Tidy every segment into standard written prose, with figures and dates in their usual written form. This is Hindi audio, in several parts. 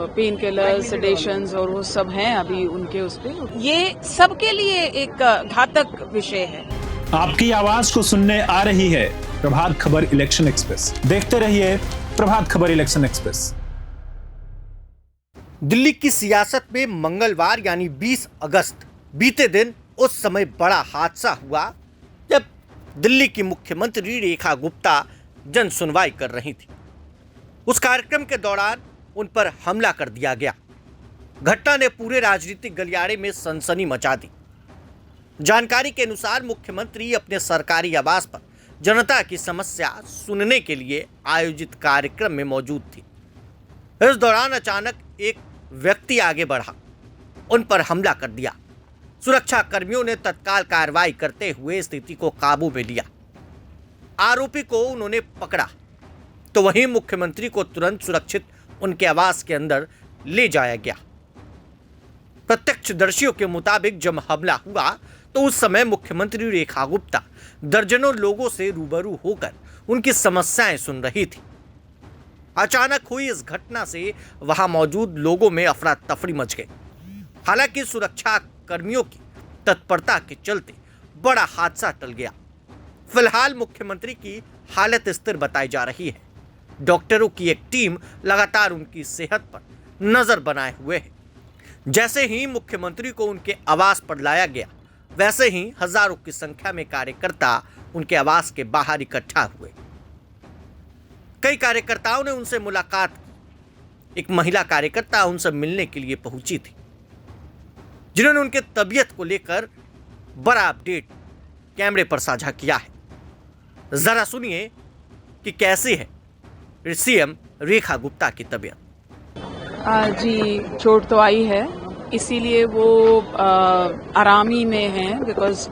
पेन किलर, सेडेशंस और वो सब हैं अभी उनके उस पे। ये सबके लिए एक घातक विषय है। आपकी आवाज को सुनने आ रही है प्रभात खबर इलेक्शन एक्सप्रेस। देखते रहिए प्रभात खबर इलेक्शन एक्सप्रेस। दिल्ली की सियासत में मंगलवार यानी 20 अगस्त बीते दिन उस समय बड़ा हादसा हुआ जब दिल्ली की मुख्यमंत्री रेखा गुप्ता जन सुनवाई कर रही थी। उस कार्यक्रम के दौरान उन पर हमला कर दिया गया। घटना ने पूरे राजनीतिक गलियारे में सनसनी मचा दी। जानकारी के अनुसार मुख्यमंत्री अपने सरकारी आवास पर जनता की समस्या सुनने के लिए आयोजित कार्यक्रम में मौजूद थी। इस दौरान अचानक एक व्यक्ति आगे बढ़ा, उन पर हमला कर दिया। सुरक्षा कर्मियों ने तत्काल कार्रवाई करते हुए स्थिति को काबू में लिया। आरोपी को उन्होंने पकड़ा तो वहीं मुख्यमंत्री को तुरंत सुरक्षित उनके आवास के अंदर ले जाया गया। प्रत्यक्षदर्शियों के मुताबिक जब हमला हुआ तो उस समय मुख्यमंत्री रेखा गुप्ता दर्जनों लोगों से रूबरू होकर उनकी समस्याएं सुन रही थी। अचानक हुई इस घटना से वहां मौजूद लोगों में अफरा तफरी मच गई। हालांकि सुरक्षा कर्मियों की तत्परता के चलते बड़ा हादसा टल गया। फिलहाल मुख्यमंत्री की हालत स्थिर बताई जा रही है। डॉक्टरों की एक टीम लगातार उनकी सेहत पर नजर बनाए हुए है। जैसे ही मुख्यमंत्री को उनके आवास पर लाया गया, वैसे ही हजारों की संख्या में कार्यकर्ता उनके आवास के बाहर इकट्ठा हुए। कई कार्यकर्ताओं ने उनसे मुलाकात की। एक महिला कार्यकर्ता उनसे मिलने के लिए पहुंची थी, जिन्होंने उनके तबीयत को लेकर बड़ा अपडेट कैमरे पर साझा किया है। जरा सुनिए कि कैसी है सीएम रेखा गुप्ता की तबीयत। जी, चोट तो आई है, इसीलिए वो आरामी में हैं, बिकॉज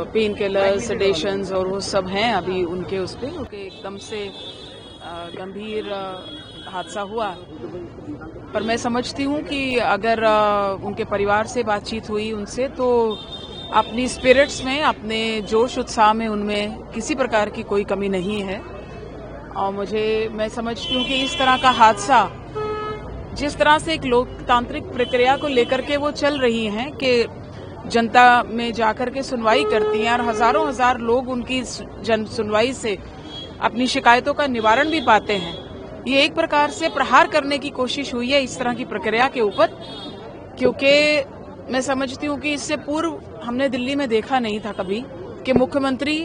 पेन किलर, सेडेशंस और वो सब हैं अभी उनके उस पे। उनके एकदम से गंभीर हादसा हुआ। पर मैं समझती हूँ कि अगर उनके परिवार से बातचीत हुई उनसे, तो अपनी स्पिरिट्स में, अपने जोश उत्साह में उनमें किसी प्रकार की कोई कमी नहीं है। और मैं समझती हूँ कि इस तरह का हादसा, जिस तरह से एक लोकतांत्रिक प्रक्रिया को लेकर के वो चल रही हैं कि जनता में जाकर के सुनवाई करती हैं और हजारों हजार लोग उनकी जन सुनवाई से अपनी शिकायतों का निवारण भी पाते हैं, ये एक प्रकार से प्रहार करने की कोशिश हुई है इस तरह की प्रक्रिया के ऊपर। क्योंकि मैं समझती हूँ कि इससे पूर्व हमने दिल्ली में देखा नहीं था कभी कि मुख्यमंत्री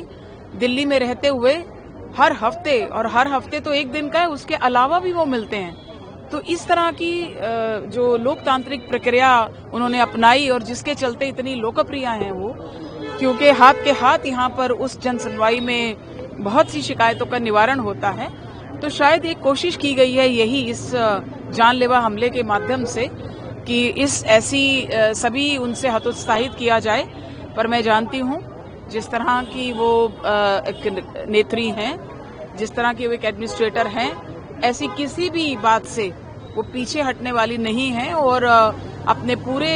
दिल्ली में रहते हुए हर हफ्ते तो एक दिन का है, उसके अलावा भी वो मिलते हैं। तो इस तरह की जो लोकतांत्रिक प्रक्रिया उन्होंने अपनाई और जिसके चलते इतनी लोकप्रिय हैं वो, क्योंकि हाथ के हाथ यहाँ पर उस जन सुनवाई में बहुत सी शिकायतों का निवारण होता है, तो शायद एक कोशिश की गई है यही इस जानलेवा हमले के माध्यम से कि सभी उनसे हतोत्साहित किया जाए। पर मैं जानती हूँ जिस तरह की वो एक नेत्री हैं, जिस तरह की वो एक एडमिनिस्ट्रेटर हैं, ऐसी किसी भी बात से वो पीछे हटने वाली नहीं है और अपने पूरे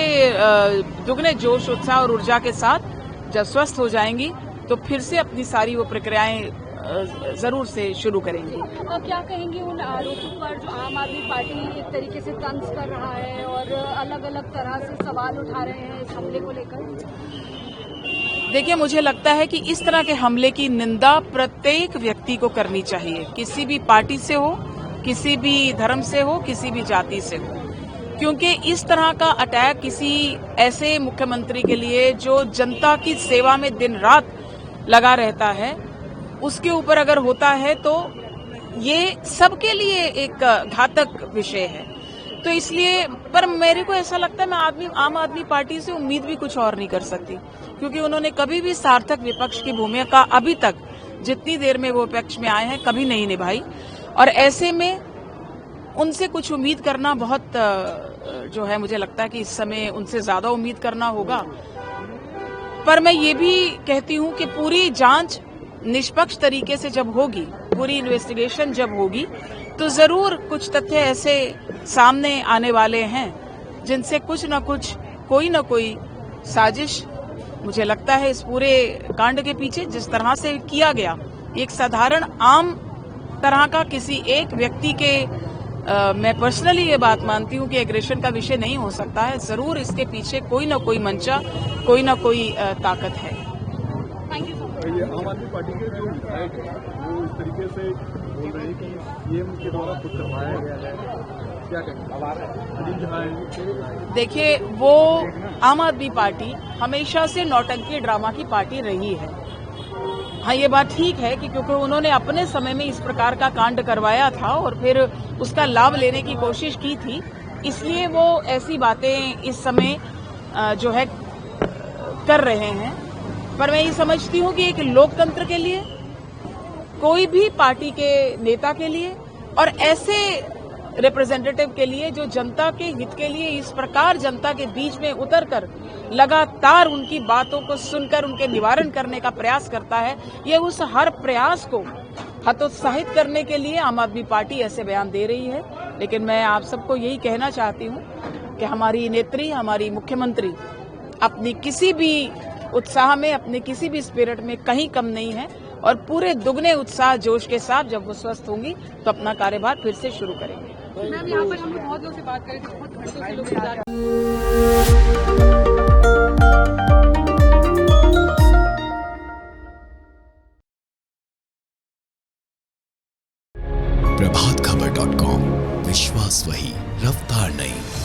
दुगने जोश, उत्साह और ऊर्जा के साथ जब स्वस्थ हो जाएंगी तो फिर से अपनी सारी वो प्रक्रियाएं जरूर से शुरू करेंगी। क्या कहेंगी उन आरोपों पर जो आम आदमी पार्टी एक तरीके से तंज कर रहा है और अलग अलग तरह से सवाल उठा रहे हैं इस हमले को लेकर? देखिए, मुझे लगता है कि इस तरह के हमले की निंदा प्रत्येक व्यक्ति को करनी चाहिए, किसी भी पार्टी से हो, किसी भी धर्म से हो, किसी भी जाति से हो। क्योंकि इस तरह का अटैक किसी ऐसे मुख्यमंत्री के लिए जो जनता की सेवा में दिन रात लगा रहता है, उसके ऊपर अगर होता है तो ये सबके लिए एक घातक विषय है। तो इसलिए, पर मेरे को ऐसा लगता है मैं आम आदमी पार्टी से उम्मीद भी कुछ और नहीं कर सकती, क्योंकि उन्होंने कभी भी सार्थक विपक्ष की भूमिका अभी तक जितनी देर में वो विपक्ष में आए हैं कभी नहीं निभाई। और ऐसे में उनसे कुछ उम्मीद करना बहुत जो है, मुझे लगता है कि इस समय उनसे ज्यादा उम्मीद करना होगा। पर मैं ये भी कहती हूँ कि पूरी जांच निष्पक्ष तरीके से जब होगी, पूरी इन्वेस्टिगेशन जब होगी, तो जरूर कुछ तथ्य ऐसे सामने आने वाले हैं जिनसे कुछ न कुछ, कोई न कोई साजिश, मुझे लगता है इस पूरे कांड के पीछे जिस तरह से किया गया, एक साधारण आम तरह का किसी एक व्यक्ति के मैं पर्सनली ये बात मानती हूँ कि एग्रेशन का विषय नहीं हो सकता है। जरूर इसके पीछे कोई ना कोई मंशा, कोई ना कोई ताकत है। Thank you so much. ये आम आदमी पार्टी के जो विधायक हैं वो इस तरीके से बोल रहे हैं कि सीएम के द्वारा खुद करवाया गया है, क्या कहेंगे? देखिए, वो आम आदमी पार्टी हमेशा से नौटंकी ड्रामा की पार्टी रही है। हाँ, ये बात ठीक है कि क्योंकि उन्होंने अपने समय में इस प्रकार का कांड करवाया था और फिर उसका लाभ लेने की कोशिश की थी, इसलिए वो ऐसी बातें इस समय जो है कर रहे हैं। पर मैं ये समझती हूँ कि एक लोकतंत्र के लिए, कोई भी पार्टी के नेता के लिए और ऐसे रिप्रेजेंटेटिव के लिए जो जनता के हित के लिए इस प्रकार जनता के बीच में उतरकर लगातार उनकी बातों को सुनकर उनके निवारण करने का प्रयास करता है, ये उस हर प्रयास को हतोत्साहित करने के लिए आम आदमी पार्टी ऐसे बयान दे रही है। लेकिन मैं आप सबको यही कहना चाहती हूँ कि हमारी नेत्री, हमारी मुख्यमंत्री अपनी किसी भी उत्साह में, अपने किसी भी स्पिरिट में कहीं कम नहीं है और पूरे दुगने उत्साह जोश के साथ जब वो स्वस्थ होंगी तो अपना कार्यभार फिर से शुरू करेंगे। मैम, यहाँ पर हम लोग बहुत लोग से बात कर रहे थे, बहुत घंटों से लोग इंतजार प्रभातखबर.com, विश्वास वही, रफ्तार नहीं।